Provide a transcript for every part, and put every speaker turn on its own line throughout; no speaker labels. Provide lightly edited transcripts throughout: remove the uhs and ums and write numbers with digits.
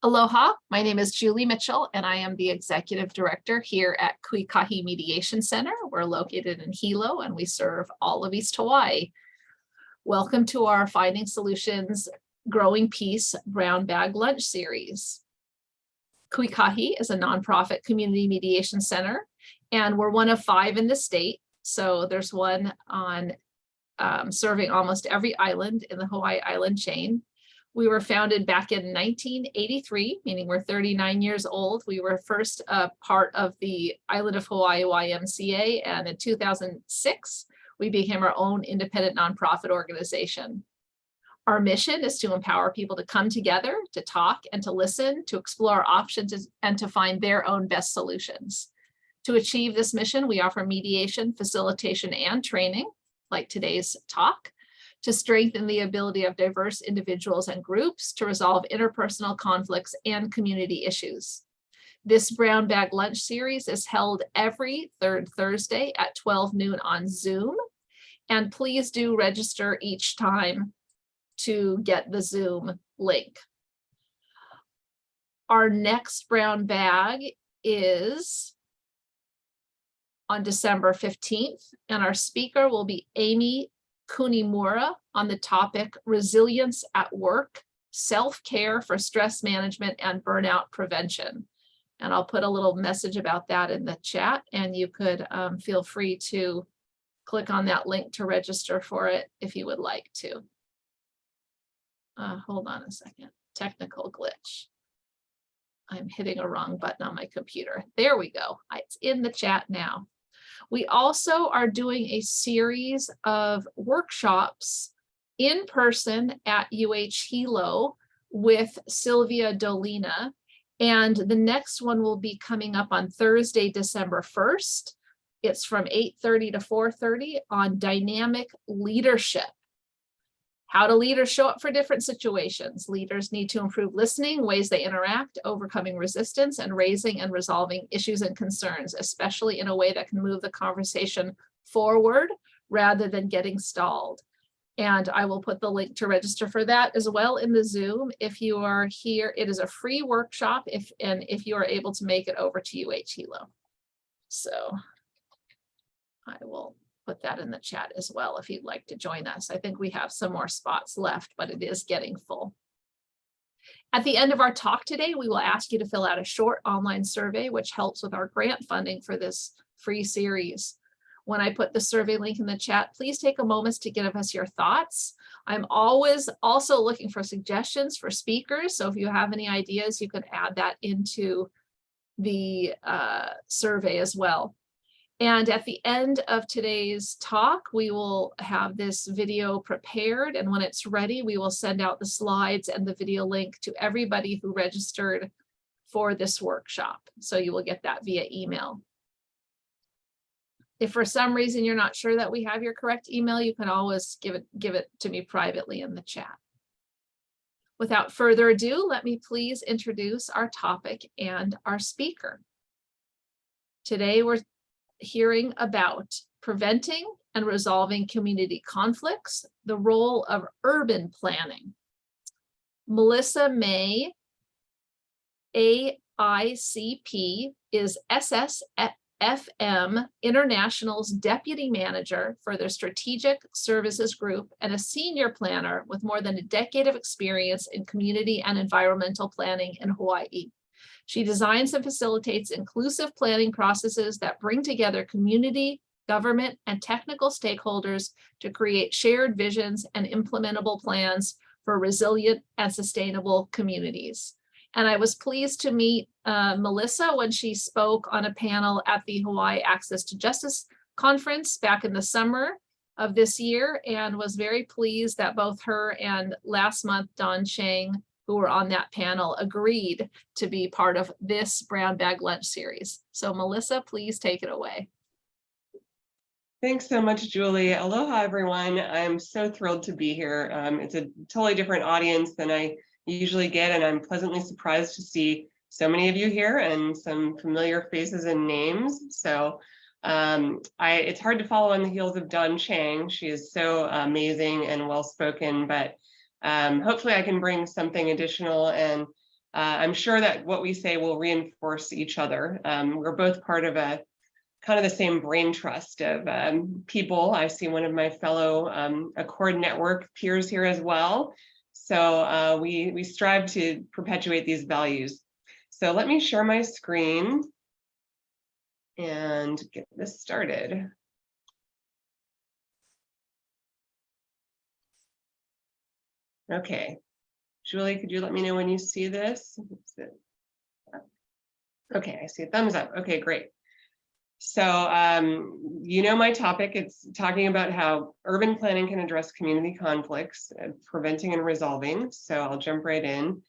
Aloha, my name is Julie Mitchell, and I am the Executive Director here at Ikahi Mediation Center. We're located in Hilo, and we serve all of East Hawaii. Welcome to our Finding Solutions Growing Peace Brown Bag Lunch Series. Ikahi is a nonprofit community mediation center, and we're one of 5 in the state. So there's one on serving almost every island in the Hawaii island chain. We were founded back in 1983, meaning we're 39 years old. We were first part of the Island of Hawaii YMCA, and in 2006, we became our own independent nonprofit organization. Our mission is to empower people to come together, to talk and to listen, to explore options and to find their own best solutions. To achieve this mission, we offer mediation, facilitation, and training, like today's talk, to strengthen the ability of diverse individuals and groups to resolve interpersonal conflicts and community issues. This Brown Bag Lunch series is held every third Thursday at 12 noon on Zoom. And please do register each time to get the Zoom link. Our next brown bag is on December 15th, and our speaker will be Amy Kunimura on the topic Resilience at Work, Self-Care for Stress Management and Burnout Prevention. And I'll put a little message about that in the chat, and you could feel free to click on that link to register for it if you would like to. Hold on a second, technical glitch. I'm hitting a wrong button on my computer. There we go, it's in the chat now. We also are doing a series of workshops in person at UH Hilo with Sylvia Dolina. And the next one will be coming up on Thursday, December 1st. It's from 8:30 to 4:30 on dynamic leadership. How do leaders show up for different situations? Leaders need to improve listening, ways they interact, overcoming resistance, and raising and resolving issues and concerns, especially in a way that can move the conversation forward rather than getting stalled. And I will put the link to register for that as well in the Zoom. If you are here, it is a free workshop if you are able to make it over to UH Hilo. So I will put that in the chat as well if you'd like to join us. I think we have some more spots left, but it is getting full. At the end of our talk today, we will ask you to fill out a short online survey, which helps with our grant funding for this free series. When I put the survey link in the chat, please take a moment to give us your thoughts. I'm always also looking for suggestions for speakers. So if you have any ideas, you can add that into the survey as well. And at the end of today's talk, we will have this video prepared. And when it's ready, we will send out the slides and the video link to everybody who registered for this workshop. So you will get that via email. If for some reason you're not sure that we have your correct email, you can always give it to me privately in the chat. Without further ado, let me please introduce our topic and our speaker. Today, we're hearing about preventing and resolving community conflicts, the role of urban planning. Melissa May, AICP, is SSFM International's Deputy Manager for their Strategic Services Group and a Senior Planner with more than a decade of experience in community and environmental planning in Hawaii. She designs and facilitates inclusive planning processes that bring together community, government, and technical stakeholders to create shared visions and implementable plans for resilient and sustainable communities. And I was pleased to meet Melissa when she spoke on a panel at the Hawaii Access to Justice Conference back in the summer of this year, and was very pleased that both her and last month Don Chang, who were on that panel, agreed to be part of this Brown Bag Lunch series. So Melissa, please take it away.
Thanks so much, Julie. Aloha, everyone. I'm so thrilled to be here. It's a totally different audience than I usually get, and I'm pleasantly surprised to see so many of you here and some familiar faces and names. So it's hard to follow on the heels of Don Chang. She is so amazing and well-spoken, but hopefully I can bring something additional and I'm sure that what we say will reinforce each other. We're both part of a kind of the same brain trust of people. I see one of my fellow Accord Network peers here as well. So we strive to perpetuate these values. So let me share my screen and get this started. Okay, Julie, could you let me know when you see this? Okay, I see a thumbs up. Okay, great. So you know my topic, it's talking about how urban planning can address community conflicts, preventing and resolving. So I'll jump right in.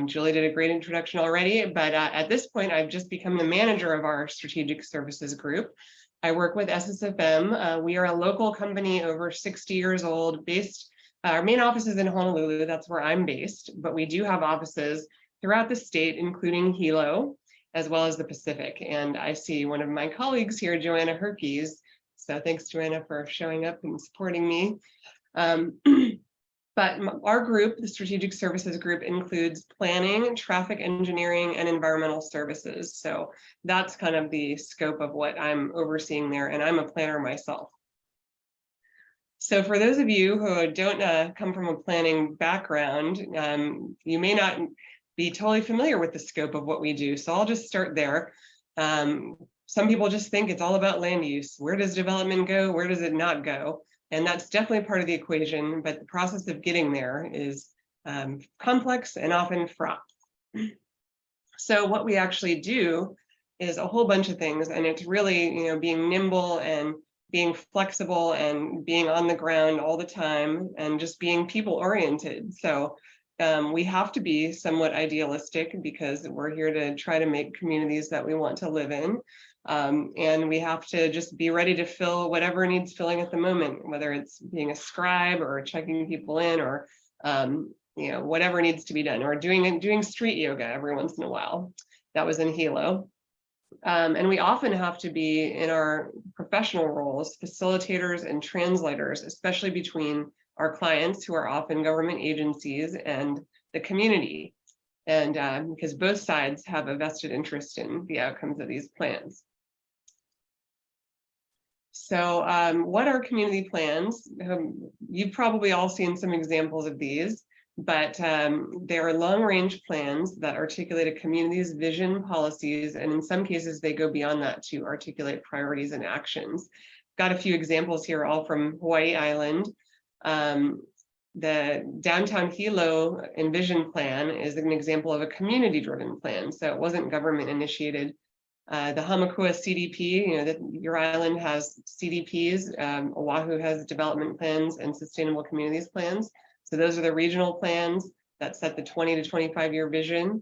Julie did a great introduction already, but at this point, I've just become the manager of our strategic services group. I work with SSFM. We are a local company over 60 years old, based, our main office is in Honolulu, that's where I'm based, but we do have offices throughout the state, including Hilo, as well as the Pacific. And I see one of my colleagues here, Joanna Herkes. So thanks, Joanna, for showing up and supporting me. But our group, the Strategic Services Group, includes planning, traffic engineering, and environmental services. So that's kind of the scope of what I'm overseeing there, and I'm a planner myself. So for those of you who don't come from a planning background, you may not be totally familiar with the scope of what we do. So I'll just start there. Some people just think it's all about land use. Where does development go? Where does it not go? And that's definitely part of the equation, but the process of getting there is complex and often fraught. So what we actually do is a whole bunch of things, and it's really, being nimble and being flexible and being on the ground all the time and just being people oriented. So we have to be somewhat idealistic because we're here to try to make communities that we want to live in. And we have to just be ready to fill whatever needs filling at the moment, whether it's being a scribe or checking people in or whatever needs to be done, or doing street yoga every once in a while. That was in Hilo. And we often have to be, in our professional roles, facilitators and translators, especially between our clients, who are often government agencies, and the community. And because both sides have a vested interest in the outcomes of these plans. So what are community plans? You've probably all seen some examples of these, but they are long-range plans that articulate a community's vision, policies, and in some cases, they go beyond that to articulate priorities and actions. Got a few examples here, all from Hawaii Island. The downtown Hilo Envision Plan is an example of a community-driven plan, so it wasn't government-initiated. The Hamakua CDP, your island has CDPs, Oahu has development plans and sustainable communities plans. So those are the regional plans that set the 20 to 25-year vision.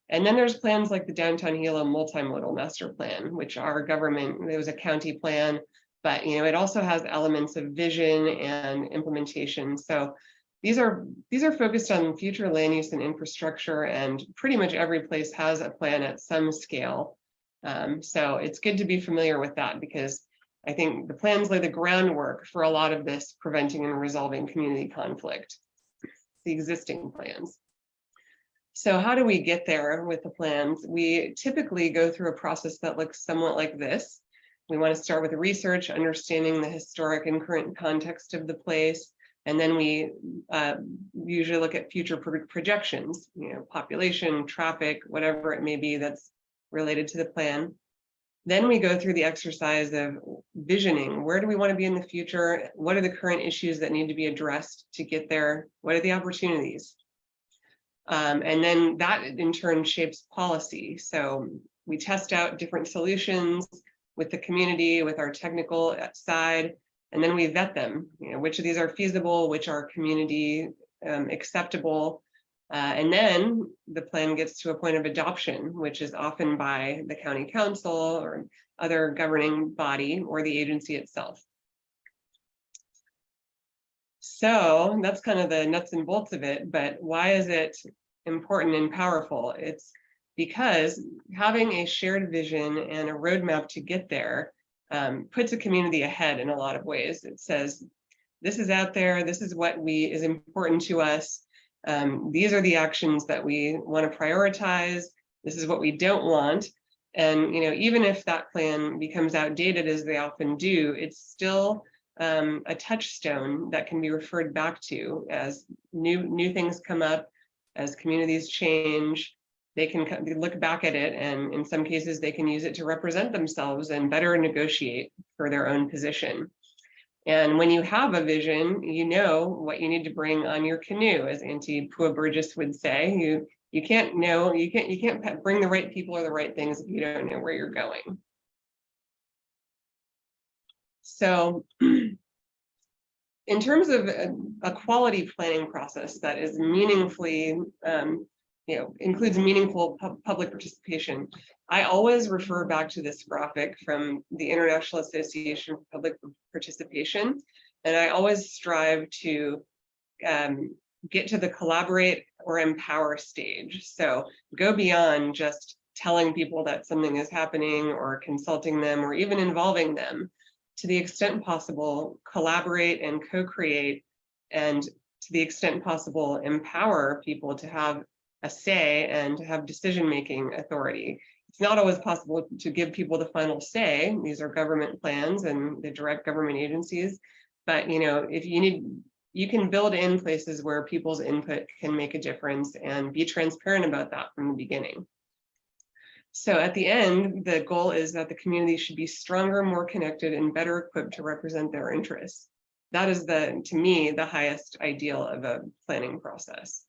And then there's plans like the Downtown Hilo Multimodal Master Plan, which are government, it was a county plan, but it also has elements of vision and implementation. So these are focused on future land use and infrastructure, and pretty much every place has a plan at some scale. So it's good to be familiar with that, because I think the plans lay the groundwork for a lot of this preventing and resolving community conflict, the existing plans. So how do we get there with the plans? We typically go through a process that looks somewhat like this. We want to start with research, understanding the historic and current context of the place. And then we usually look at future projections, population, traffic, whatever it may be that's related to the plan. Then we go through the exercise of visioning. Where do we want to be in the future? What are the current issues that need to be addressed to get there? What are the opportunities? And then that in turn shapes policy. So we test out different solutions with the community, with our technical side, and then we vet them. Which of these are feasible, which are community acceptable. And then the plan gets to a point of adoption, which is often by the county council or other governing body or the agency itself. So that's kind of the nuts and bolts of it, but why is it important and powerful? It's because having a shared vision and a roadmap to get there puts a community ahead in a lot of ways. It says, this is out there, this is what is important to us. These are the actions that we want to prioritize. This is what we don't want. And even if that plan becomes outdated, as they often do, it's still a touchstone that can be referred back to as new things come up, as communities change. They can look back at it, and in some cases, they can use it to represent themselves and better negotiate for their own position. And when you have a vision, you know what you need to bring on your canoe, as Auntie Pua Burgess would say. You can't bring the right people or the right things if you don't know where you're going. So in terms of a quality planning process that is meaningfully, includes meaningful public participation, I always refer back to this graphic from the International Association for Public Participation. And I always strive to get to the collaborate or empower stage. So go beyond just telling people that something is happening or consulting them or even involving them. To the extent possible, collaborate and co-create, and to the extent possible, empower people to have a say and to have decision-making authority. It's not always possible to give people the final say. These are government plans and the direct government agencies. But if you can build in places where people's input can make a difference and be transparent about that from the beginning. So at the end, the goal is that the community should be stronger, more connected, and better equipped to represent their interests. That is, to me, the highest ideal of a planning process.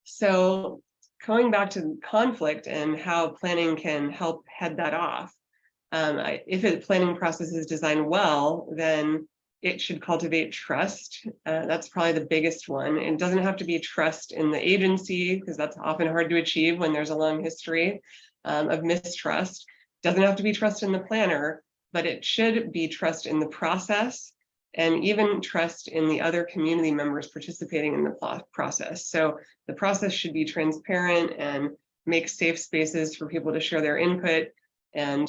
So going back to conflict and how planning can help head that off, if a planning process is designed well, then it should cultivate trust. That's probably the biggest one. It doesn't have to be trust in the agency, because that's often hard to achieve when there's a long history of mistrust. It doesn't have to be trust in the planner, but it should be trust in the process, and even trust in the other community members participating in the process. So the process should be transparent and make safe spaces for people to share their input, and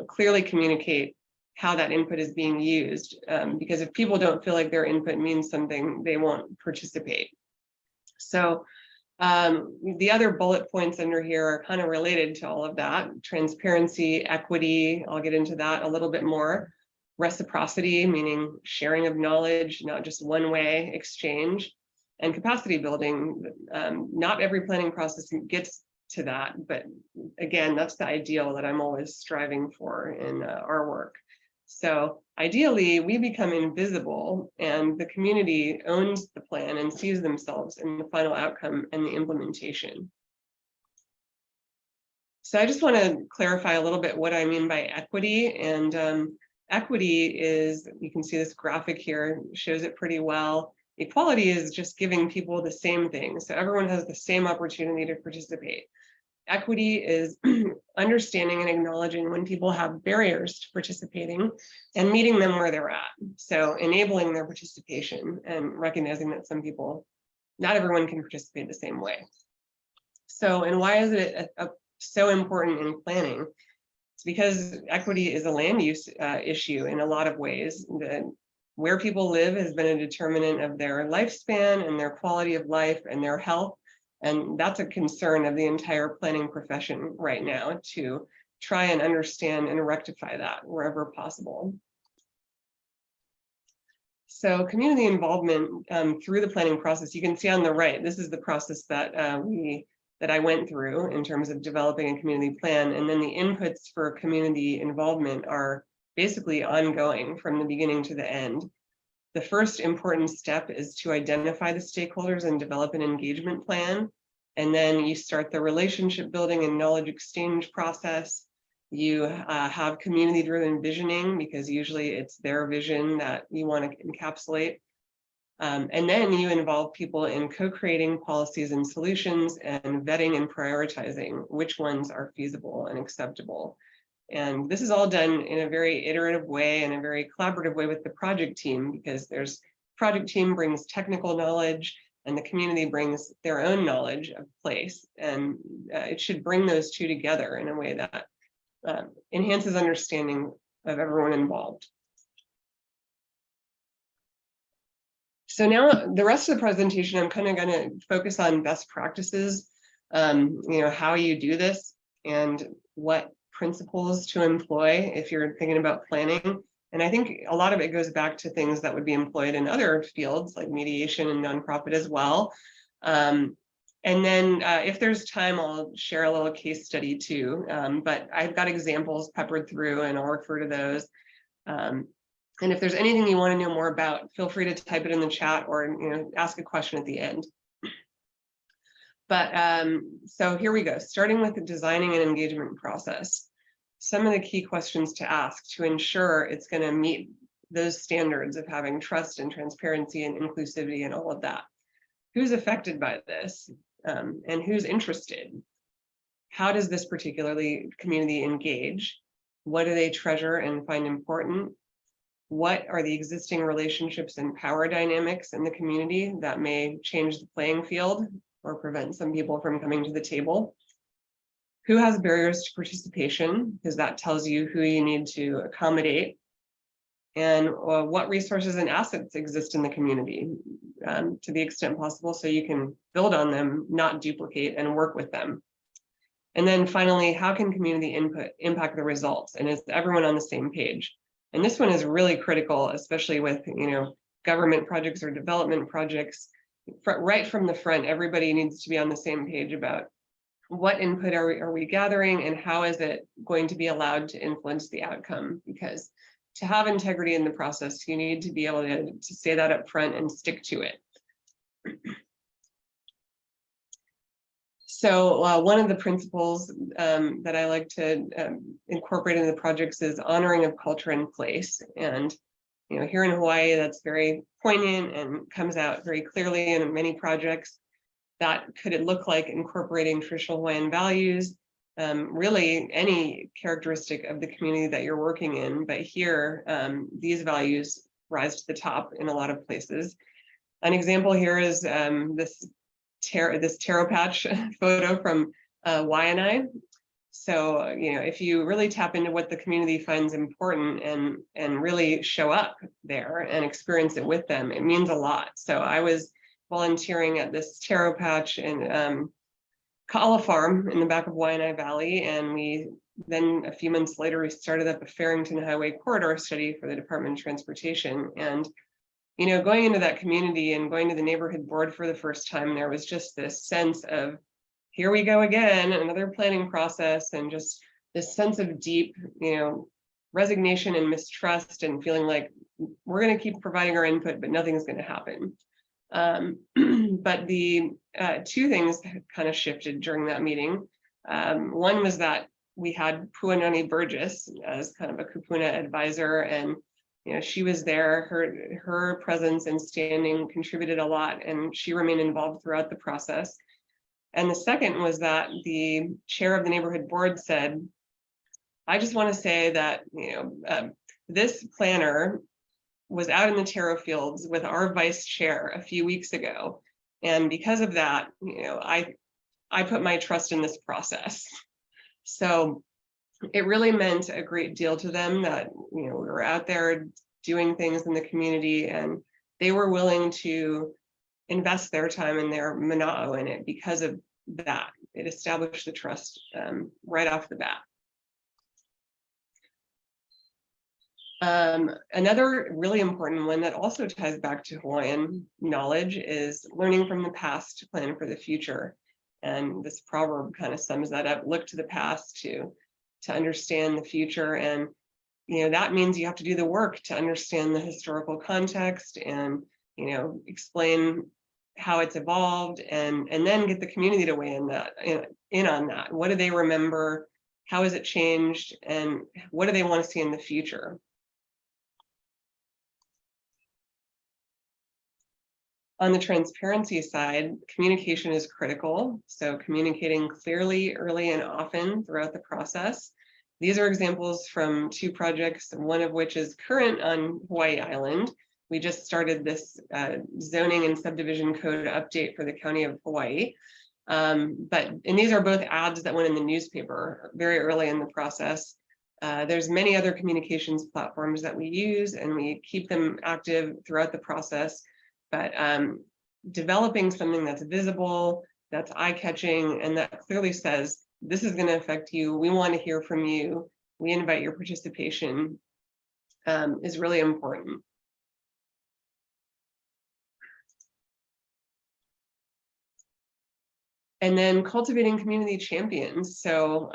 clearly communicate how that input is being used, because if people don't feel like their input means something, they won't participate. So the other bullet points under here are kind of related to all of that: transparency, equity, I'll get into that a little bit more, reciprocity, meaning sharing of knowledge, not just one-way exchange, and capacity building. Not every planning process gets to that, but again, that's the ideal that I'm always striving for in our work. So ideally, we become invisible and the community owns the plan and sees themselves in the final outcome and the implementation. So I just want to clarify a little bit what I mean by equity. And equity is, you can see this graphic here, shows it pretty well. Equality is just giving people the same thing. So everyone has the same opportunity to participate. Equity is understanding and acknowledging when people have barriers to participating and meeting them where they're at. So enabling their participation and recognizing that not everyone can participate the same way. So, and why is it so important in planning? It's because equity is a land use issue in a lot of ways. Where people live has been a determinant of their lifespan and their quality of life and their health. And that's a concern of the entire planning profession right now, to try and understand and rectify that wherever possible. So community involvement through the planning process, you can see on the right, this is the process that I went through in terms of developing a community plan. And then the inputs for community involvement are basically ongoing from the beginning to the end. The first important step is to identify the stakeholders and develop an engagement plan. And then you start the relationship building and knowledge exchange process. You have community-driven visioning, because usually it's their vision that you want to encapsulate. And then you involve people in co-creating policies and solutions and vetting and prioritizing which ones are feasible and acceptable. And this is all done in a very iterative way and a very collaborative way with the project team, because project team brings technical knowledge and the community brings their own knowledge of place. And it should bring those two together in a way that enhances understanding of everyone involved. So now the rest of the presentation, I'm kind of going to focus on best practices, how you do this and what principles to employ if you're thinking about planning. And I think a lot of it goes back to things that would be employed in other fields like mediation and nonprofit as well. And then if there's time, I'll share a little case study too. But I've got examples peppered through and I'll refer to those. And if there's anything you want to know more about, feel free to type it in the chat or ask a question at the end. But so here we go, starting with the designing an engagement process. Some of the key questions to ask to ensure it's going to meet those standards of having trust and transparency and inclusivity and all of that. Who's affected by this and who's interested? How does this particularly community engage? What do they treasure and find important? What are the existing relationships and power dynamics in the community that may change the playing field or prevent some people from coming to the table? Who has barriers to participation? Because that tells you who you need to accommodate. And what resources and assets exist in the community to the extent possible so you can build on them, not duplicate, and work with them. And then finally, how can community input impact the results? And is everyone on the same page? And this one is really critical, especially with government projects or development projects. Right from the front, everybody needs to be on the same page about what input are we gathering and how is it going to be allowed to influence the outcome? Because to have integrity in the process, you need to be able to say that up front and stick to it. So one of the principles that I like to incorporate in the projects is honoring of culture and place. And here in Hawaii, that's very poignant and comes out very clearly in many projects. That could it look like incorporating traditional Hawaiian values, really any characteristic of the community that you're working in. But here, these values rise to the top in a lot of places. An example here is this taro patch photo from Waianae. So, if you really tap into what the community finds important and really show up there and experience it with them, it means a lot. So I was volunteering at this taro patch in Ka'ala Farm in the back of Waianae Valley. And then a few months later, we started up a Farrington Highway corridor study for the Department of Transportation. And going into that community and going to the neighborhood board for the first time, there was just this sense of, here we go again, another planning process, and just this sense of deep, resignation and mistrust and feeling like we're going to keep providing our input, but nothing's going to happen. But the two things kind of shifted during that meeting. One was that we had Puanani Burgess as kind of a kupuna advisor, and she was there. Her presence and standing contributed a lot, and she remained involved throughout the process. And the second was that the chair of the neighborhood board said, I just want to say that this planner was out in the taro fields with our vice chair a few weeks ago, and because of that, I put my trust in this process. So it really meant a great deal to them that we were out there doing things in the community, and they were willing to invest their time and their mana'o in it because of that. It established the trust right off the bat. Another really important one that also ties back to Hawaiian knowledge is learning from the past to plan for the future. And this proverb kind of sums that up. Look to the past to understand the future. And that means you have to do the work to understand the historical context and explain how it's evolved, and then get the community to weigh in on that. What do they remember? How has it changed? And what do they want to see in the future? On the transparency side, communication is critical. So communicating clearly, early, and often throughout the process. These are examples from two projects, one of which is current on Hawaii Island. We just started this zoning and subdivision code update for the County of Hawaii. And these are both ads that went in the newspaper very early in the process. There's many other communications platforms that we use, and we keep them active throughout the process. But developing something that's visible, that's eye-catching, and that clearly says, this is going to affect you. We want to hear from you. We invite your participation is really important. And then cultivating community champions. So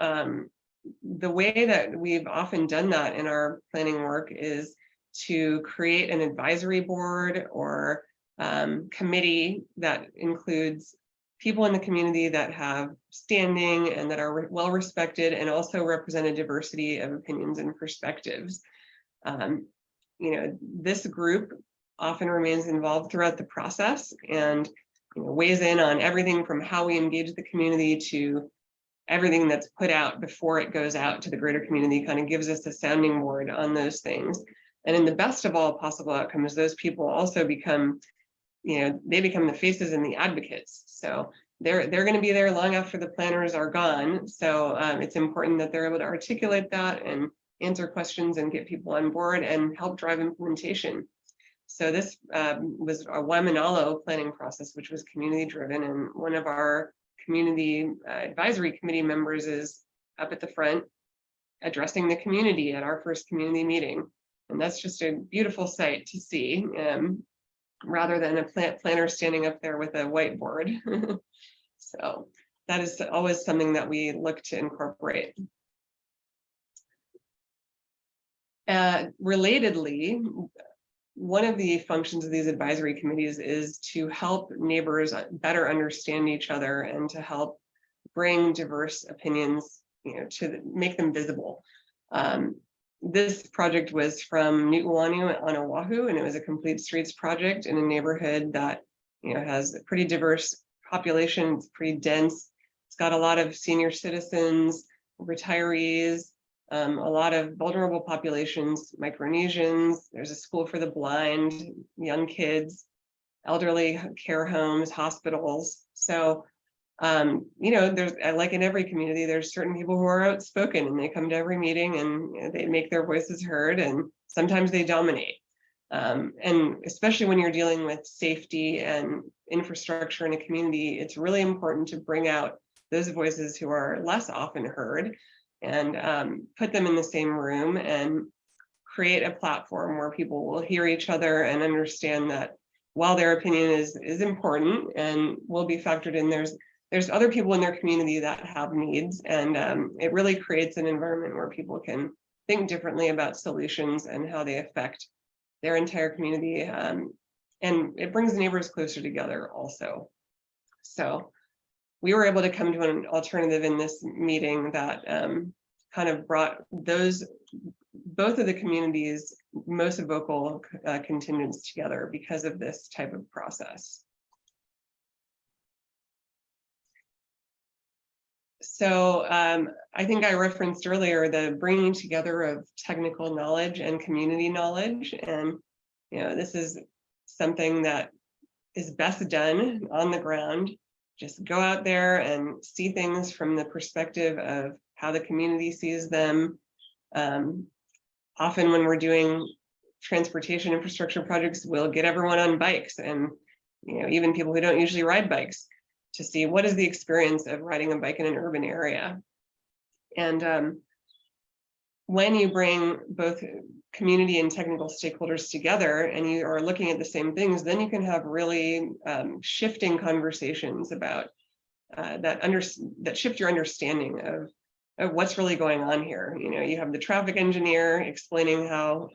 the way that we've often done that in our planning work is to create an advisory board or committee that includes people in the community that have standing and that are well respected and also represent a diversity of opinions and perspectives. This group often remains involved throughout the process and weighs in on everything from how we engage the community to everything that's put out before it goes out to the greater community, kind of gives us a sounding board on those things. And in the best of all possible outcomes, those people also become, they become the faces and the advocates. So they're going to be there long after the planners are gone. So it's important that they're able to articulate that and answer questions and get people on board and help drive implementation. So this was a Waimanalo planning process, which was community driven, and one of our community advisory committee members is up at the front addressing the community at our first community meeting. And that's just a beautiful sight to see, rather than a planner standing up there with a whiteboard. So that is always something that we look to incorporate. Relatedly, one of the functions of these advisory committees is to help neighbors better understand each other and to help bring diverse opinions, to make them visible. This project was from Nu'uanu on Oahu, and it was a complete streets project in a neighborhood that has a pretty diverse population. It's pretty dense. It's got a lot of senior citizens, retirees, a lot of vulnerable populations, Micronesians. There's a school for the blind, young kids, elderly care homes, hospitals. So, there's, like in every community, there's certain people who are outspoken and they come to every meeting and they make their voices heard, and sometimes they dominate. And especially when you're dealing with safety and infrastructure in a community, it's really important to bring out those voices who are less often heard and put them in the same room and create a platform where people will hear each other and understand that while their opinion is important and will be factored in, there's other people in their community that have needs, and it really creates an environment where people can think differently about solutions and how they affect their entire community, and it brings neighbors closer together also. So we were able to come to an alternative in this meeting that kind of brought both of the communities' most vocal contingents together because of this type of process. So I think I referenced earlier the bringing together of technical knowledge and community knowledge. And this is something that is best done on the ground. Just go out there and see things from the perspective of how the community sees them. Often when we're doing transportation infrastructure projects, we'll get everyone on bikes, and even people who don't usually ride bikes, to see what is the experience of riding a bike in an urban area. And when you bring both community and technical stakeholders together and you are looking at the same things, then you can have really shifting conversations about that shift your understanding of what's really going on here. You have the traffic engineer explaining how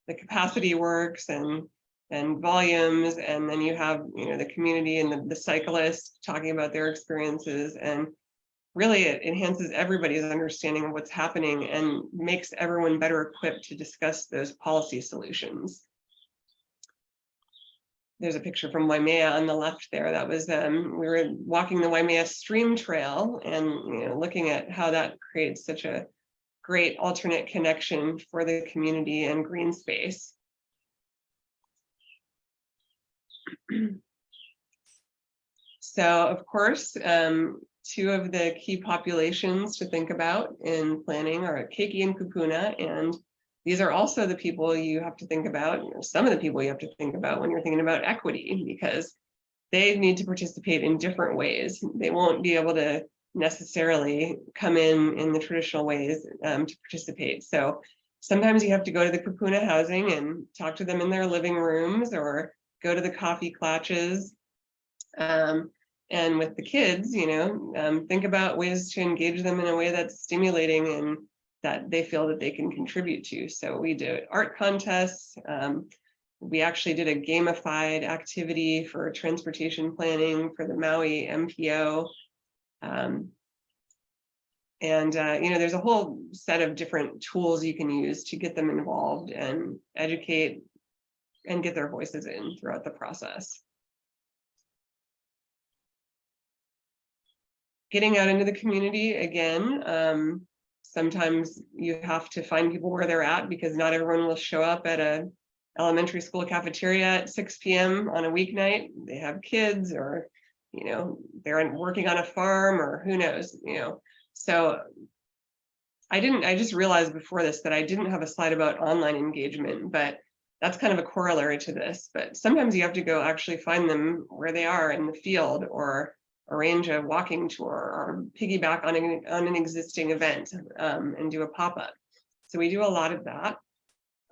the capacity works and volumes, and then you have the community and the cyclists talking about their experiences, and really it enhances everybody's understanding of what's happening and makes everyone better equipped to discuss those policy solutions. There's a picture from Waimea on the left there. That was we were walking the Waimea Stream Trail and looking at how that creates such a great alternate connection for the community and green space. So, of course, two of the key populations to think about in planning are keiki and kupuna, and these are also the people you have to think about, or some of the people you have to think about when you're thinking about equity, because they need to participate in different ways. They won't be able to necessarily come in the traditional ways to participate. So sometimes you have to go to the kapuna housing and talk to them in their living rooms, or go to the coffee clutches. And with the kids, think about ways to engage them in a way that's stimulating and that they feel that they can contribute to. So we did art contests. We actually did a gamified activity for transportation planning for the Maui MPO. There's a whole set of different tools you can use to get them involved and educate and get their voices in throughout the process. Getting out into the community again, sometimes you have to find people where they're at, because not everyone will show up at a elementary school cafeteria at 6 p.m. on a weeknight. They have kids, or they're working on a farm, or who knows. So I just realized before this that I didn't have a slide about online engagement, but that's kind of a corollary to this. But sometimes you have to go actually find them where they are in the field, or arrange a walking tour, or piggyback on an existing event and do a pop-up. So we do a lot of that.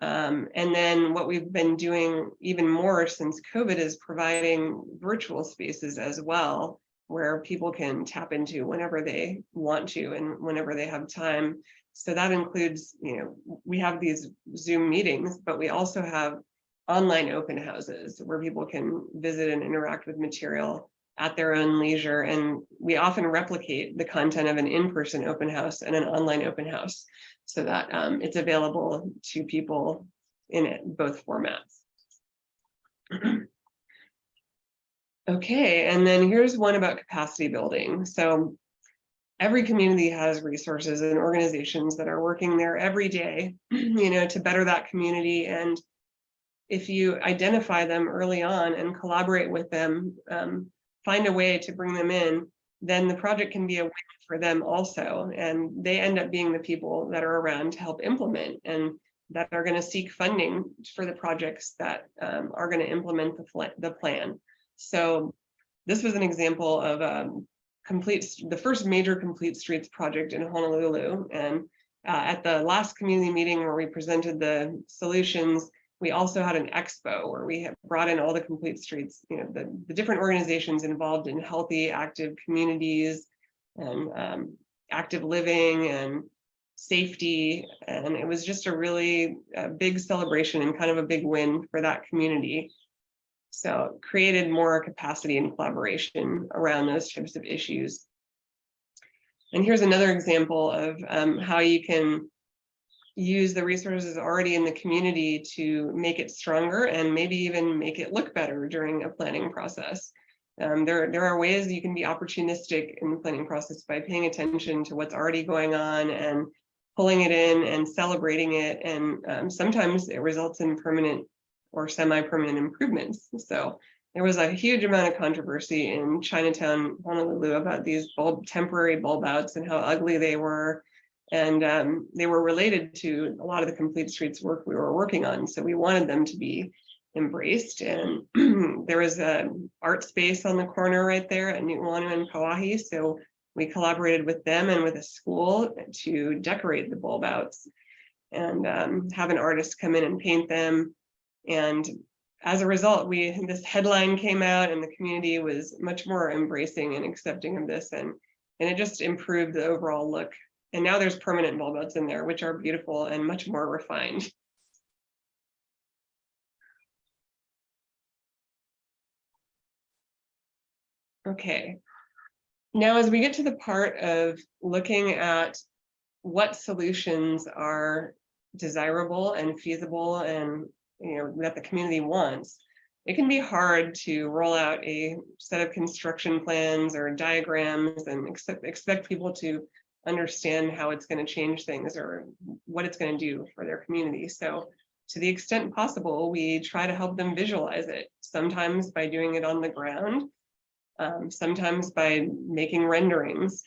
And then what we've been doing even more since COVID is providing virtual spaces as well, where people can tap into whenever they want to and whenever they have time. So that includes, we have these Zoom meetings, but we also have online open houses where people can visit and interact with material at their own leisure. And we often replicate the content of an in-person open house and an online open house, so that it's available to people in both formats. Okay, and then here's one about capacity building. So every community has resources and organizations that are working there every day, to better that community. And if you identify them early on and collaborate with them, find a way to bring them in, then the project can be a win for them also. And they end up being the people that are around to help implement, and that are going to seek funding for the projects that are going to implement the plan. So this was an example of the first major Complete Streets project in Honolulu. And at the last community meeting where we presented the solutions, we also had an expo where we have brought in all the Complete Streets, the different organizations involved in healthy, active communities and active living and safety. And it was just a really big celebration and kind of a big win for that community. So it created more capacity and collaboration around those types of issues. And here's another example of how you can use the resources already in the community to make it stronger and maybe even make it look better during a planning process. There are ways you can be opportunistic in the planning process by paying attention to what's already going on and pulling it in and celebrating it. And sometimes it results in permanent or semi-permanent improvements. So there was a huge amount of controversy in Chinatown, Honolulu, about these temporary bulb outs and how ugly they were. And they were related to a lot of the Complete Streets work we were working on. So we wanted them to be embraced. And there was an art space on the corner right there at Nu'uanu and Kauahi. So we collaborated with them and with a school to decorate the bulb outs and have an artist come in and paint them. And as a result, this headline came out and the community was much more embracing and accepting of this. And it just improved the overall look. And now there's permanent bulb outs in there, which are beautiful and much more refined. Okay. Now, as we get to the part of looking at what solutions are desirable and feasible and that the community wants, it can be hard to roll out a set of construction plans or diagrams and expect people to understand how it's going to change things or what it's going to do for their community. So to the extent possible, we try to help them visualize it, sometimes by doing it on the ground, sometimes by making renderings.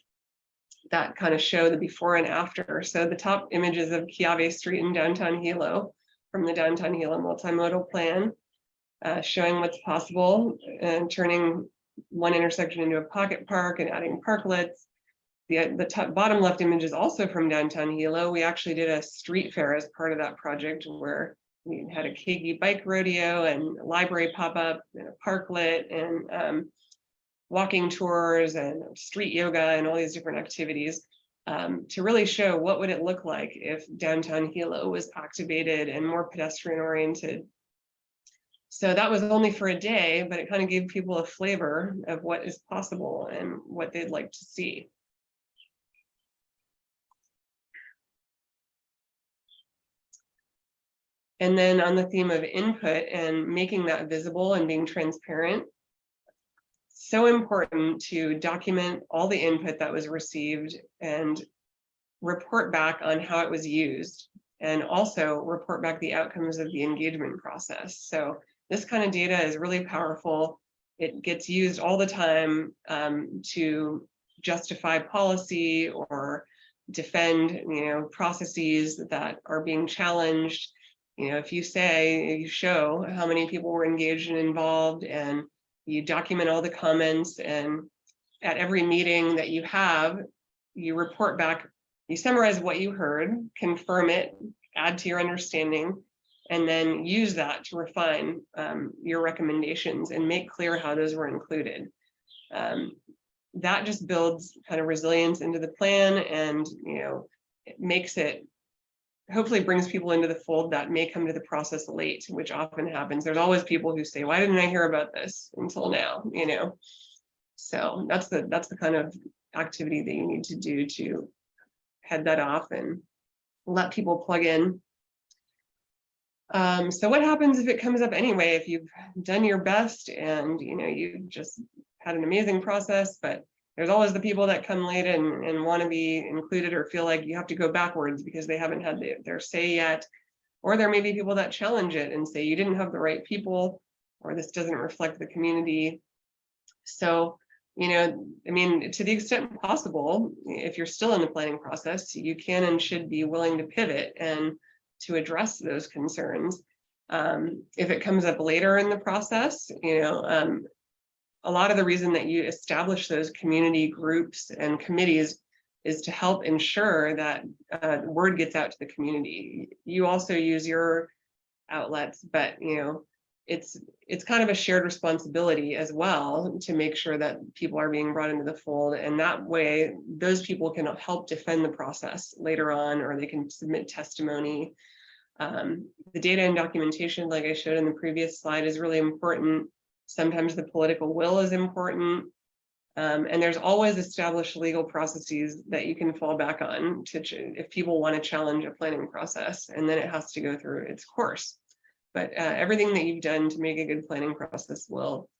that kind of show the before and after. So the top images of Kiave Street in downtown Hilo from the downtown Hilo multimodal plan, showing what's possible and turning one intersection into a pocket park and adding parklets. The top bottom left image is also from downtown Hilo. We actually did a street fair as part of that project where we had a keiki bike rodeo and a library pop-up and a parklet and walking tours and street yoga and all these different activities to really show what would it look like if downtown Hilo was activated and more pedestrian oriented. So that was only for a day, but it kind of gave people a flavor of what is possible and what they'd like to see. And then on the theme of input and making that visible and being transparent, so important to document all the input that was received and report back on how it was used, and also report back the outcomes of the engagement process. So this kind of data is really powerful. It gets used all the time to justify policy or defend, processes that are being challenged. If you show how many people were engaged and involved, and you document all the comments, and at every meeting that you have, you report back, you summarize what you heard, confirm it, add to your understanding, and then use that to refine your recommendations and make clear how those were included. That just builds kind of resilience into the plan, and it makes it, hopefully brings people into the fold that may come to the process late, which often happens. There's always people who say, why didn't I hear about this until now? So that's the kind of activity that you need to do to head that off and let people plug in. So what happens if it comes up anyway, if you've done your best and you've just had an amazing process, but there's always the people that come late and want to be included or feel like you have to go backwards because they haven't had their say yet. Or there may be people that challenge it and say you didn't have the right people, or this doesn't reflect the community. So, to the extent possible, if you're still in the planning process, you can and should be willing to pivot and to address those concerns. If it comes up later in the process, a lot of the reason that you establish those community groups and committees is to help ensure that word gets out to the community. You also use your outlets, but it's kind of a shared responsibility as well to make sure that people are being brought into the fold, and that way those people can help defend the process later on, or they can submit testimony. The data and documentation, like I showed in the previous slide, is really important. Sometimes the political will is important. And there's always established legal processes that you can fall back on if people want to challenge a planning process, and then it has to go through its course. But everything that you've done to make a good planning process will,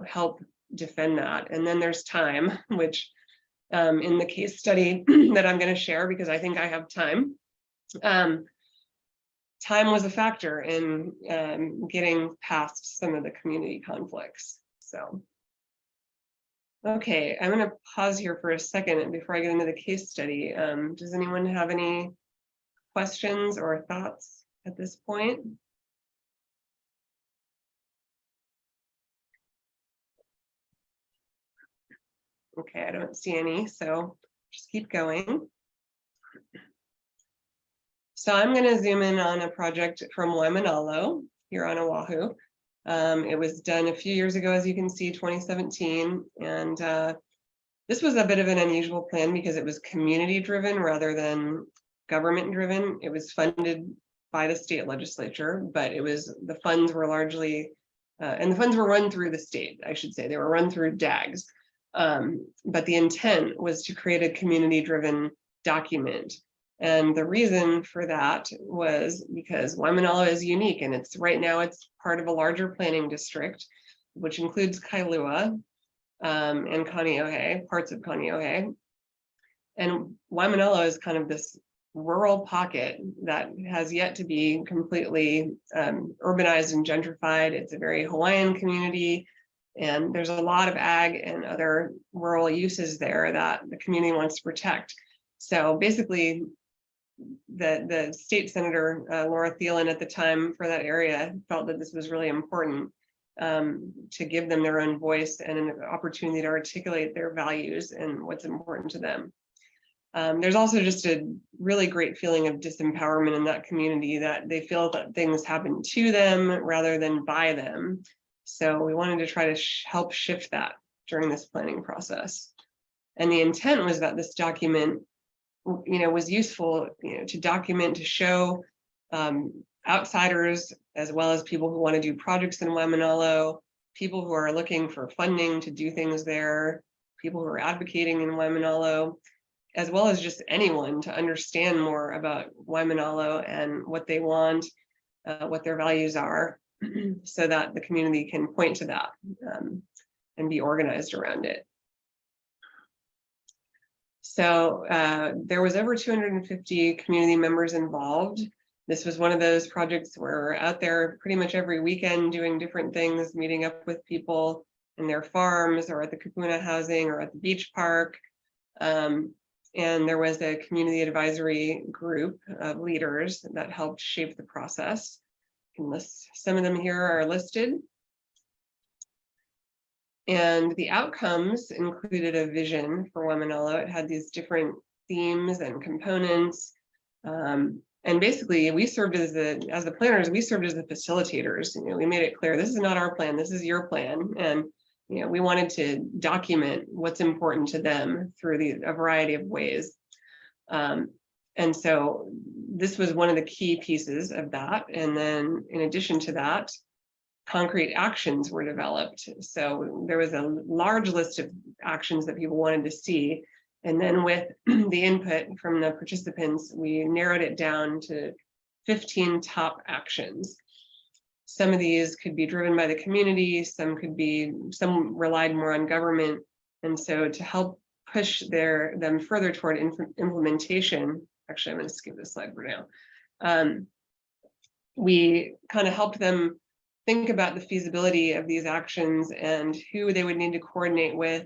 help defend that. And then there's time, which in the case study that I'm going to share, because I think I have time, time was a factor in getting past some of the community conflicts. So, okay, I'm going to pause here for a second before I get into the case study. Does anyone have any questions or thoughts at this point? Okay, I don't see any, so just keep going. So I'm going to zoom in on a project from Waimanalo here on Oahu. It was done a few years ago, as you can see, 2017. And this was a bit of an unusual plan because it was community driven rather than government driven. It was funded by the state legislature, but the funds were largely, and the funds were run through the state, I should say. They were run through DAGs. But the intent was to create a community driven document. And the reason for that was because Waimanalo is unique, and right now it's part of a larger planning district, which includes Kailua and Kaneohe, parts of Kaneohe. And Waimanalo is kind of this rural pocket that has yet to be completely urbanized and gentrified. It's a very Hawaiian community. And there's a lot of ag and other rural uses there that the community wants to protect. So basically, the state senator, Laura Thielen at the time for that area, felt that this was really important to give them their own voice and an opportunity to articulate their values and what's important to them. There's also just a really great feeling of disempowerment in that community, that they feel that things happen to them rather than by them. So we wanted to try to help shift that during this planning process. And the intent was that this document, was useful, to document, to show outsiders, as well as people who want to do projects in Waimanalo, people who are looking for funding to do things there, people who are advocating in Waimanalo, as well as just anyone to understand more about Waimanalo and what they want, what their values are, so that the community can point to that and be organized around it. So there was over 250 community members involved. This was one of those projects where we're out there pretty much every weekend doing different things, meeting up with people in their farms or at the Kupuna housing or at the beach park. And there was a community advisory group of leaders that helped shape the process. You can list, some of them here are listed. And the outcomes included a vision for Waimanalo. It had these different themes and components. And basically, we served as the planners, we served as the facilitators. We made it clear, this is not our plan, this is your plan. And we wanted to document what's important to them through a variety of ways. And so this was one of the key pieces of that. And then in addition to that, concrete actions were developed. So there was a large list of actions that people wanted to see. And then with the input from the participants, we narrowed it down to 15 top actions. Some of these could be driven by the community, some relied more on government. And so to help push them further toward implementation, actually, I'm going to skip this slide for now. We kind of helped them think about the feasibility of these actions and who they would need to coordinate with,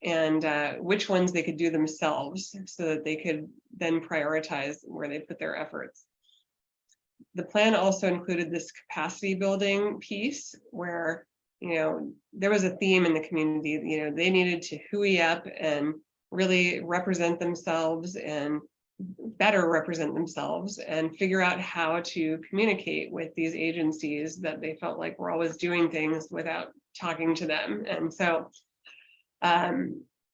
and which ones they could do themselves so that they could then prioritize where they put their efforts. The plan also included this capacity building piece where, there was a theme in the community, they needed to hooey up and really represent themselves and better represent themselves and figure out how to communicate with these agencies that they felt like were always doing things without talking to them. And so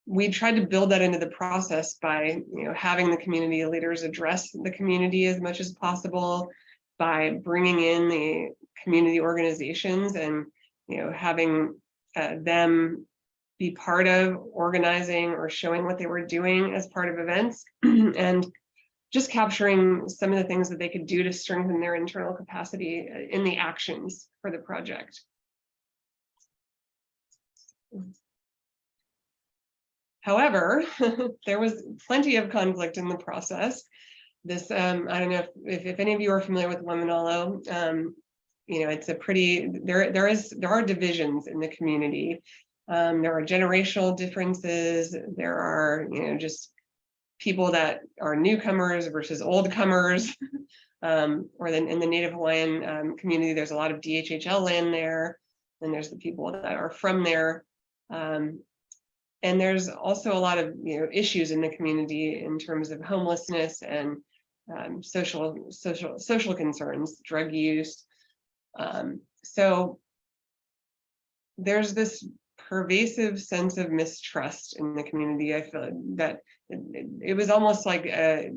we tried to build that into the process by having the community leaders address the community as much as possible, by bringing in the community organizations and having them be part of organizing or showing what they were doing as part of events, and just capturing some of the things that they could do to strengthen their internal capacity in the actions for the project. However, there was plenty of conflict in the process. This, I don't know if any of you are familiar with Waimanalo. It's a pretty, there are divisions in the community. There are generational differences. There are, just people that are newcomers versus old comers. Or then in the Native Hawaiian community, there's a lot of DHHL land there. And there's the people that are from there. And there's also a lot of issues in the community in terms of homelessness and social concerns, drug use. So there's this pervasive sense of mistrust in the community. I feel that it was almost like it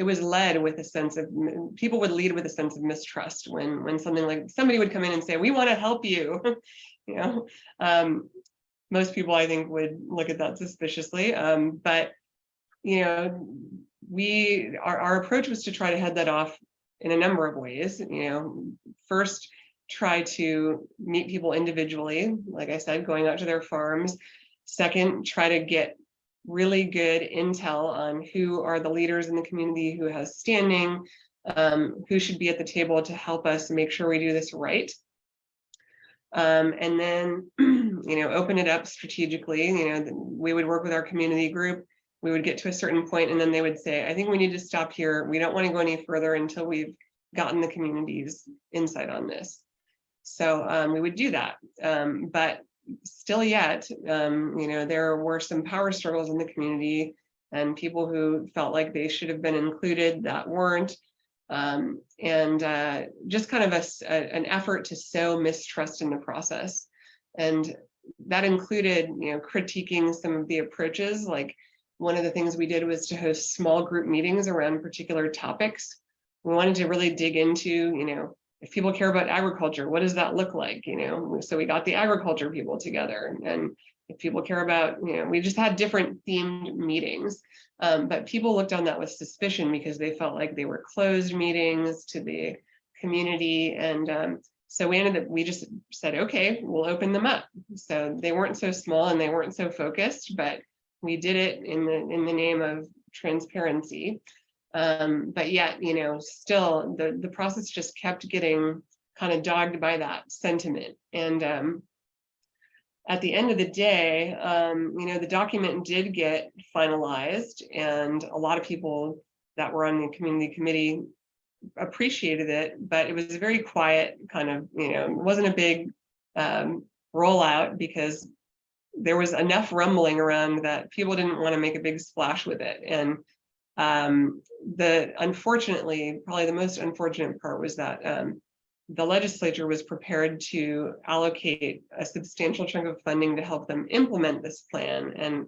was led with a sense of, people would lead with a sense of mistrust when something like somebody would come in and say, we want to help you. Most people, I think, would look at that suspiciously. But our approach was to try to head that off in a number of ways. First, try to meet people individually, like I said, going out to their farms. Second, try to get really good intel on who are the leaders in the community, who has standing, who should be at the table to help us make sure we do this right. And then, open it up strategically. We would work with our community group. We would get to a certain point, and then they would say, I think we need to stop here. We don't want to go any further until we've gotten the community's insight on this. So we would do that. But still yet, there were some power struggles in the community and people who felt like they should have been included that weren't. And just kind of an effort to sow mistrust in the process. And that included, critiquing some of the approaches. Like, one of the things we did was to host small group meetings around particular topics. We wanted to really dig into, if people care about agriculture, what does that look like? So we got the agriculture people together. And if people care about, we just had different themed meetings. But people looked on that with suspicion because they felt like they were closed meetings to the community. And so we just said, okay, we'll open them up. So they weren't so small and they weren't so focused, but we did it in the name of transparency. But yet, still the process just kept getting kind of dogged by that sentiment. And at the end of the day, the document did get finalized, and a lot of people that were on the community committee appreciated it, but it was very quiet, kind of, it wasn't a big rollout because there was enough rumbling around that people didn't want to make a big splash with it. And unfortunately, probably the most unfortunate part was that the legislature was prepared to allocate a substantial chunk of funding to help them implement this plan. And,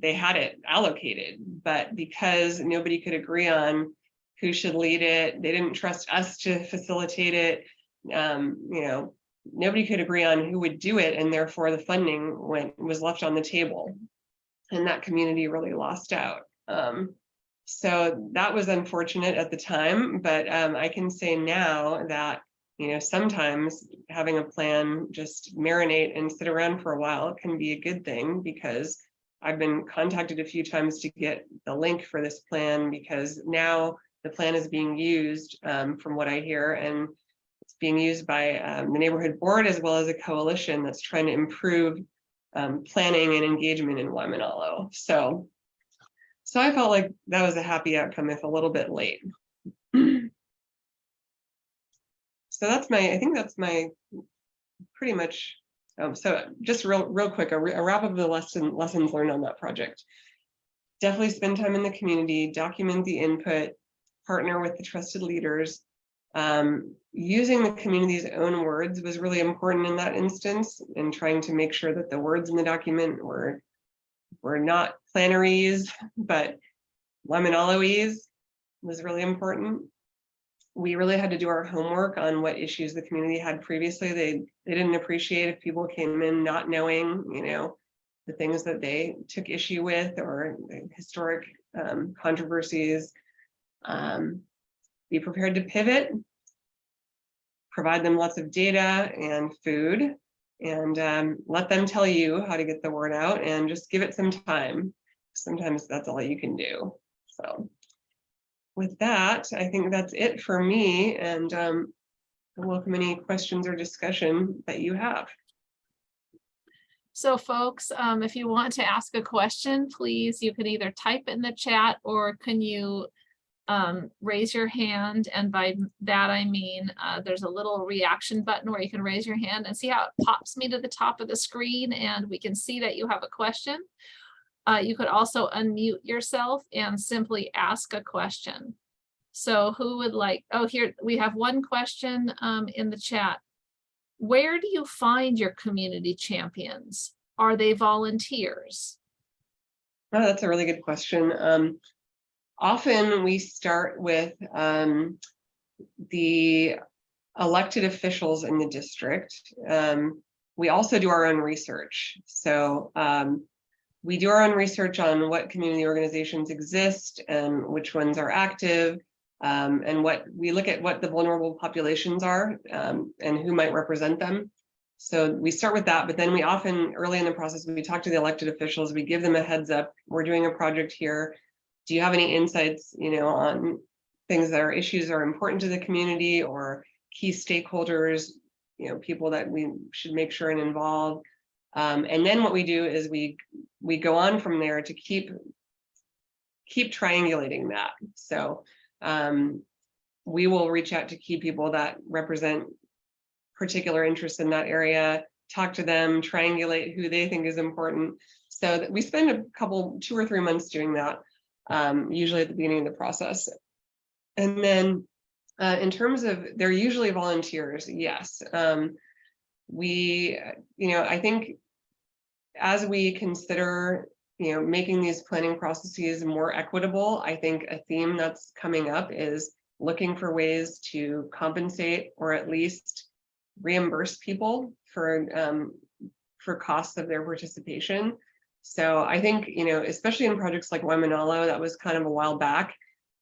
they had it allocated, but because nobody could agree on who should lead it, they didn't trust us to facilitate it. Nobody could agree on who would do it, and therefore the funding was left on the table, and that community really lost out. So that was unfortunate at the time, but I can say now that, sometimes having a plan just marinate and sit around for a while can be a good thing, because I've been contacted a few times to get the link for this plan, because now the plan is being used, from what I hear, and it's being used by the neighborhood board as well as a coalition that's trying to improve planning and engagement in Waimanalo. So I felt like that was a happy outcome, if a little bit late. So I think that's my pretty much. So just real quick, a wrap up of the lessons learned on that project. Definitely spend time in the community, document the input, partner with the trusted leaders. Using the community's own words was really important in that instance, and trying to make sure that the words in the document were not planarese, but Waimanaloese was really important. We really had to do our homework on what issues the community had previously. They didn't appreciate if people came in not knowing, the things that they took issue with, or historic controversies. Be prepared to pivot, provide them lots of data and food, and let them tell you how to get the word out, and just give it some time. Sometimes that's all you can do. So with that, I think that's it for me, and I welcome any questions or discussion that you have.
So folks, if you want to ask a question, please, you can either type it in the chat, or can you raise your hand. And by that, I mean, there's a little reaction button where you can raise your hand, and see how it pops me to the top of the screen, and we can see that you have a question. You could also unmute yourself and simply ask a question. So who would like, oh, here we have one question in the chat. Where do you find your community champions? Are they volunteers?
Oh, that's a really good question. Often we start with the elected officials in the district. We also do our own research. So we do our own research on what community organizations exist and which ones are active, and we look at what the vulnerable populations are, and who might represent them. So we start with that, but then we often, early in the process, we talk to the elected officials, we give them a heads up, we're doing a project here. Do you have any insights, on things that are issues are important to the community, or key stakeholders? people that we should make sure and involve. And then what we do is we go on from there to keep triangulating that. So we will reach out to key people that represent particular interests in that area, talk to them, triangulate who they think is important. So that we spend a couple, 2 or 3 months doing that, usually at the beginning of the process. And then in terms of, they're usually volunteers, yes. I think as we consider, making these planning processes more equitable, I think a theme that's coming up is looking for ways to compensate or at least reimburse people for costs of their participation. So I think, especially in projects like Waimanalo, that was kind of a while back,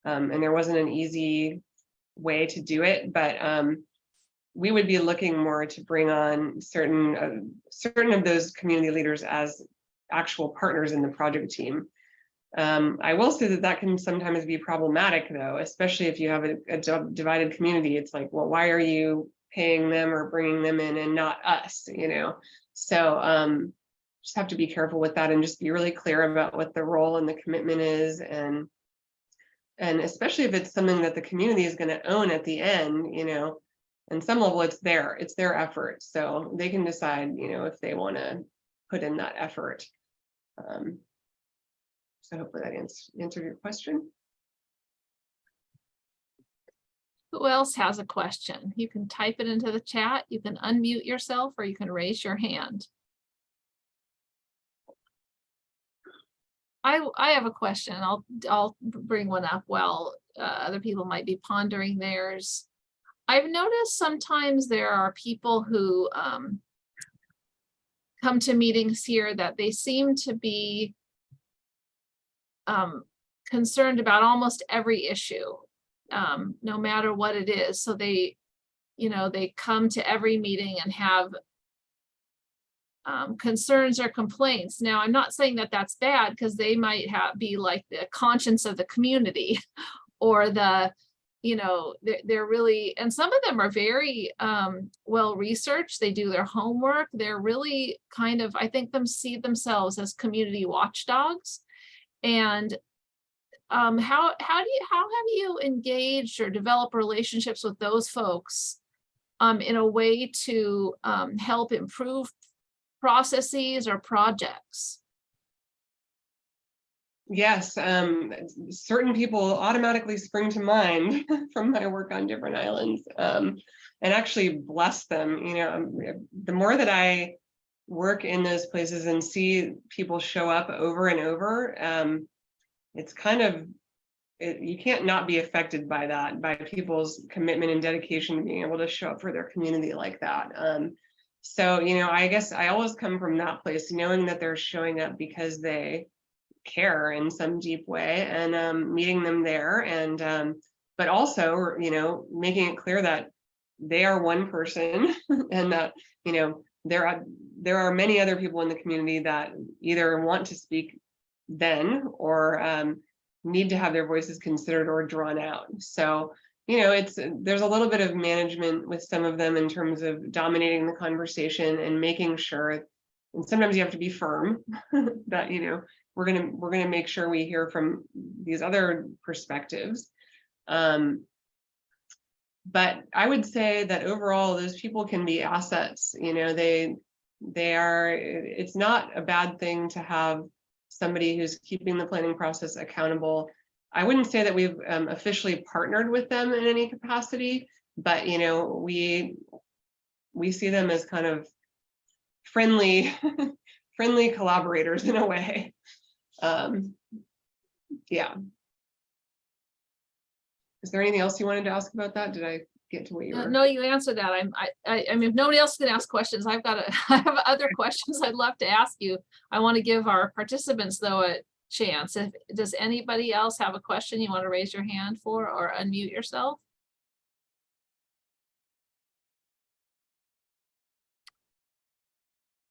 and there wasn't an easy way to do it, but we would be looking more to bring on certain of those community leaders as actual partners in the project team. I will say that can sometimes be problematic, though, especially if you have a divided community. It's like, well, why are you paying them or bringing them in and not us? So just have to be careful with that and just be really clear about what the role and the commitment is, and especially if it's something that the community is going to own at the end, on some level it's their effort, so they can decide, if they want to put in that effort. So hopefully that answered your question.
Who else has a question? You can type it into the chat, you can unmute yourself, or you can raise your hand. I have a question. I'll bring one up while other people might be pondering theirs. I've noticed sometimes there are people who come to meetings here that they seem to be concerned about almost every issue, no matter what it is. So they come to every meeting and have concerns or complaints. Now, I'm not saying that that's bad, because they might be like the conscience of the community, or they're really, and some of them are very well researched. They do their homework. They're really kind of, I think, see themselves as community watchdogs. And how have you engaged or developed relationships with those folks in a way to help improve processes or projects?
Yes, certain people automatically spring to mind from my work on different islands, and actually bless them. The more that I work in those places and see people show up over and over, it's kind of, you can't not be affected by that, by people's commitment and dedication to being able to show up for their community like that. So, I guess I always come from that place, knowing that they're showing up because they care in some deep way, and meeting them there, and but also, making it clear that they are one person and that, there are many other people in the community that either want to speak then, or need to have their voices considered or drawn out. So, there's a little bit of management with some of them in terms of dominating the conversation and making sure, and sometimes you have to be firm that, we're gonna make sure we hear from these other perspectives. But I would say that overall, those people can be assets. They are. It's not a bad thing to have somebody who's keeping the planning process accountable. I wouldn't say that we've officially partnered with them in any capacity, but we see them as kind of friendly collaborators in a way. Yeah. Is there anything else you wanted to ask about that? Did I get to what you were?
No, you answered that. I mean, if nobody else can ask questions, I have other questions I'd love to ask you. I want to give our participants, though, a chance. Does anybody else have a question you want to raise your hand for, or unmute yourself?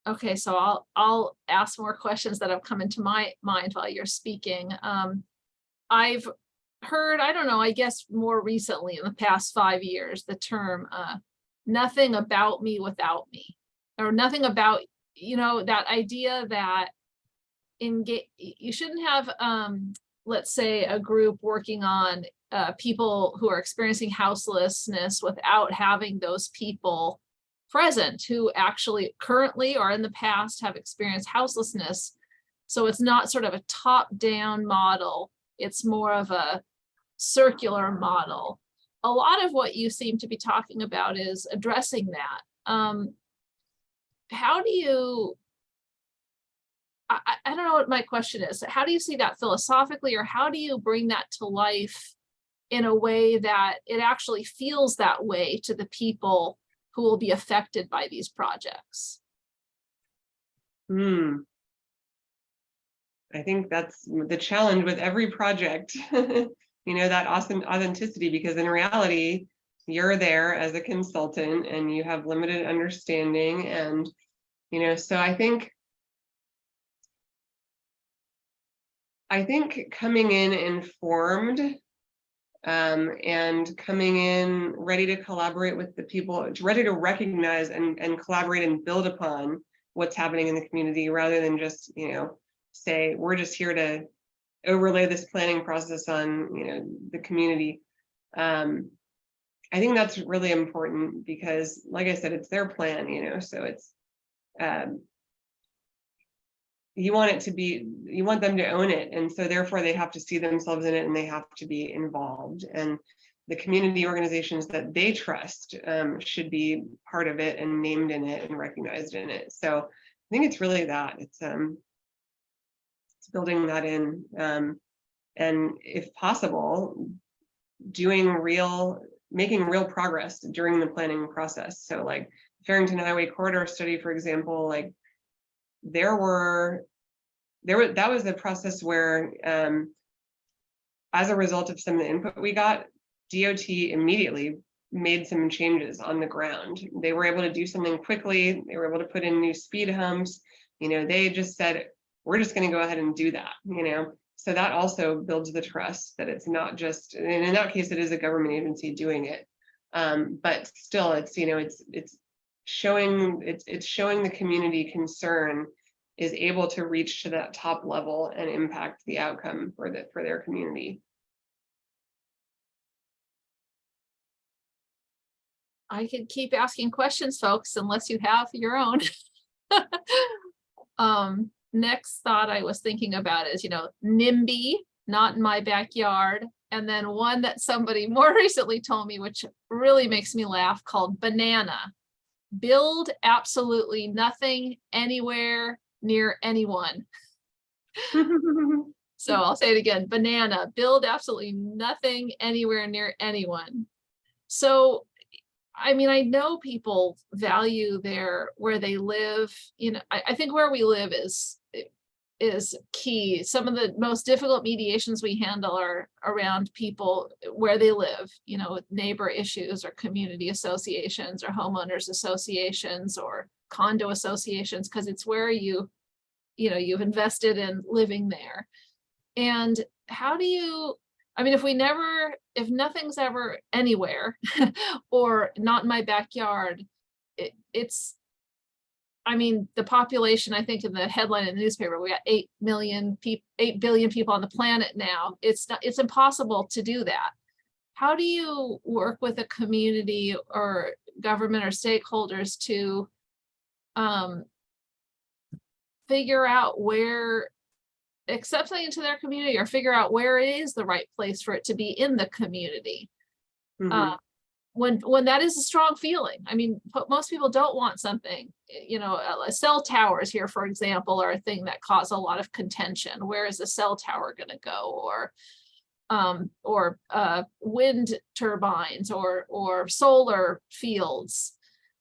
Okay, so I'll ask more questions that have come into my mind while you're speaking. I've heard, I don't know, I guess more recently in the past 5 years, the term nothing about me without me, or nothing about, that idea that you shouldn't have, let's say, a group working on people who are experiencing houselessness without having those people present who actually currently or in the past have experienced houselessness. So it's not sort of a top-down model, it's more of a circular model. A lot of what you seem to be talking about is addressing that. How do you, I don't know what my question is. How do you see that philosophically, or how do you bring that to life in a way that it actually feels that way to the people who will be affected by these projects?
I think that's the challenge with every project, that awesome authenticity, because in reality, you're there as a consultant and you have limited understanding. And, so I think coming in informed and coming in ready to collaborate with the people, ready to recognize and collaborate and build upon what's happening in the community, rather than just, say, we're just here to overlay this planning process on, the community. I think that's really important because, like I said, it's their plan, so it's, you want them to own it. And so therefore they have to see themselves in it and they have to be involved. And the community organizations that they trust should be part of it and named in it and recognized in it. So I think it's really that. It's building that in. And if possible, making real progress during the planning process. So like Farrington Highway Corridor Study, for example, like that was a process where, as a result of some of the input we got, DOT immediately made some changes on the ground. They were able to do something quickly. They were able to put in new speed humps. They just said, we're just going to go ahead and do that, So that also builds the trust that it's not just, and in that case, it is a government agency doing it. But still, it's showing the community concern is able to reach to that top level and impact the outcome for their community.
I could keep asking questions, folks, unless you have your own. Next thought I was thinking about is, NIMBY, not in my backyard. And then one that somebody more recently told me, which really makes me laugh, called banana. Build absolutely nothing anywhere near anyone. So I'll say it again, banana, build absolutely nothing anywhere near anyone. So, I mean, I know people value where they live. I think where we live is key. Some of the most difficult mediations we handle are around people where they live, with neighbor issues or community associations or homeowners associations or condo associations, because it's where you've invested in living there. And how do you, I mean, if nothing's ever anywhere or not in my backyard, it's, I mean, the population, I think in the headline in the newspaper, we got 8 billion people on the planet now. It's impossible to do that. How do you work with a community or government or stakeholders to figure out where, accept something into their community, or figure out where it is the right place for it to be in the community? Mm-hmm. When that is a strong feeling. I mean, most people don't want something, cell towers here, for example, are a thing that cause a lot of contention. Where is the cell tower going to go? Or wind turbines or solar fields,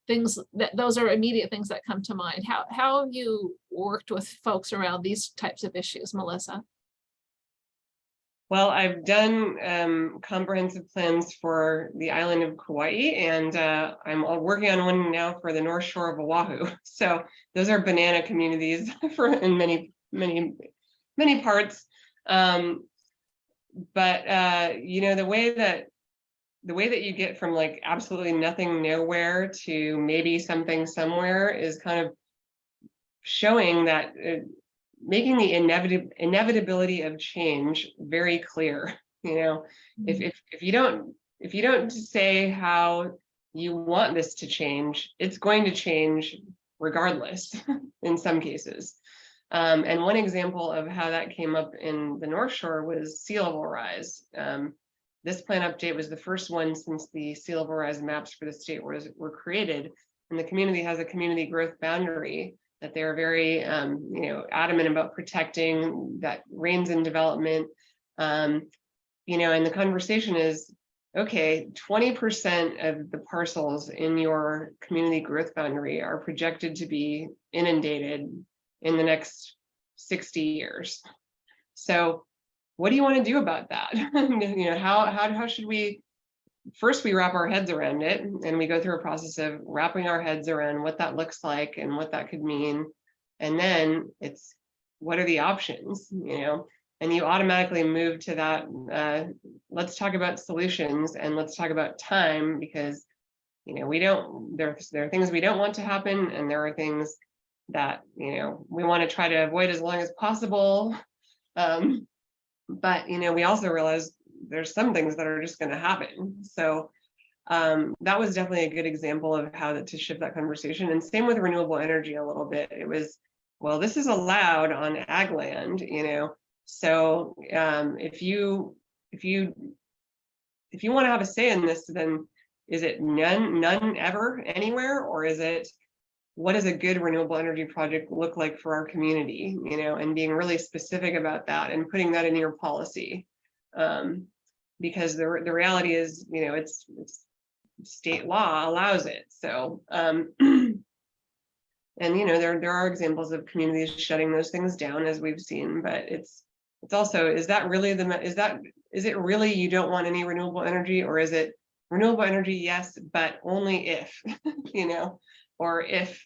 those are immediate things that come to mind. How have you worked with folks around these types of issues, Melissa?
Well, I've done comprehensive plans for the island of Kauai, and I'm working on one now for the North Shore of Oahu. So those are banana communities in many parts. But the way that the way that you get from like absolutely nothing nowhere to maybe something somewhere is kind of showing that making the inevitability of change very clear. You know, if you don't say how you want this to change, it's going to change regardless in some cases. And one example of how that came up in the North Shore was sea level rise. This plan update was the first one since the sea level rise maps for the state were created, and the community has a community growth boundary that they're very adamant about protecting, that reins in development. And the conversation is, okay, 20% of the parcels in your community growth boundary are projected to be inundated in the next 60 years. So what do you want to do about that? How should we, first we wrap our heads around it, and we go through a process of wrapping our heads around what that looks like and what that could mean. And then it's, what are the options, and you automatically move to that, let's talk about solutions and let's talk about time, because, there are things we don't want to happen, and there are things that, we want to try to avoid as long as possible. But, we also realize there's some things that are just going to happen. So that was definitely a good example of how to shift that conversation. And same with renewable energy a little bit. It was, well, this is allowed on ag land, so if you want to have a say in this, then is it none ever anywhere, or is it, what does a good renewable energy project look like for our community, and being really specific about that and putting that in your policy, because the reality is, it's state law allows it. So and there are examples of communities shutting those things down, as we've seen, but it's also, is it really you don't want any renewable energy, or is it renewable energy, yes, but only if, or if.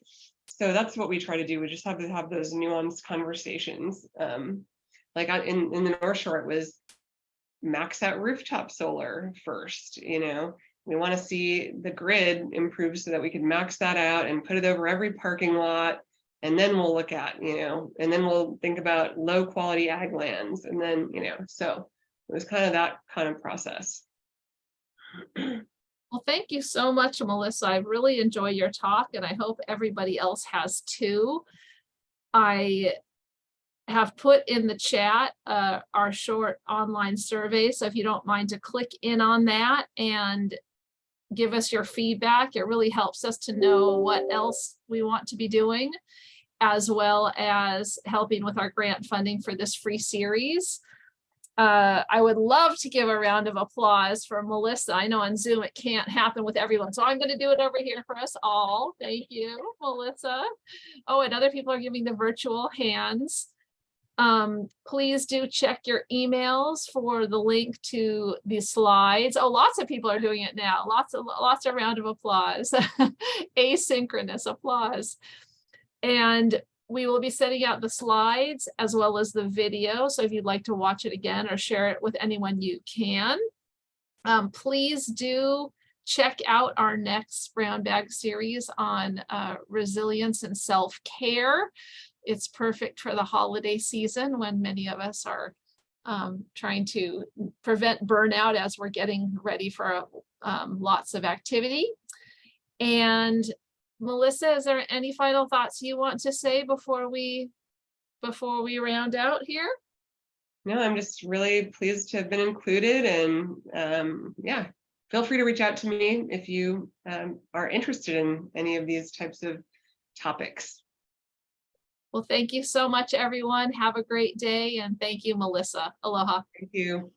So that's what we try to do. We just have to have those nuanced conversations. Like in the North Shore, it was max out rooftop solar first. We want to see the grid improve so that we can max that out and put it over every parking lot. And then we'll look at, and then we'll think about low quality ag lands. And then, so it was kind of that kind of process.
Well, thank you so much, Melissa. I really enjoy your talk, and I hope everybody else has too. I have put in the chat our short online survey. So if you don't mind to click in on that and give us your feedback, it really helps us to know what else we want to be doing, as well as helping with our grant funding for this free series. I would love to give a round of applause for Melissa. I know on Zoom it can't happen with everyone, so I'm going to do it over here for us all. Thank you, Melissa. Oh, and other people are giving the virtual hands. Please do check your emails for the link to the slides. Oh, lots of people are doing it now. Lots of round of applause. Asynchronous applause. And we will be sending out the slides as well as the video. So if you'd like to watch it again or share it with anyone, you can. Please do check out our next Brown Bag series on resilience and self-care. It's perfect for the holiday season when many of us are trying to prevent burnout as we're getting ready for lots of activity. And Melissa, is there any final thoughts you want to say before we round out here?
No, I'm just really pleased to have been included, and yeah, feel free to reach out to me if you are interested in any of these types of topics.
Well, thank you so much, everyone. Have a great day, and thank you, Melissa. Aloha.
Thank you.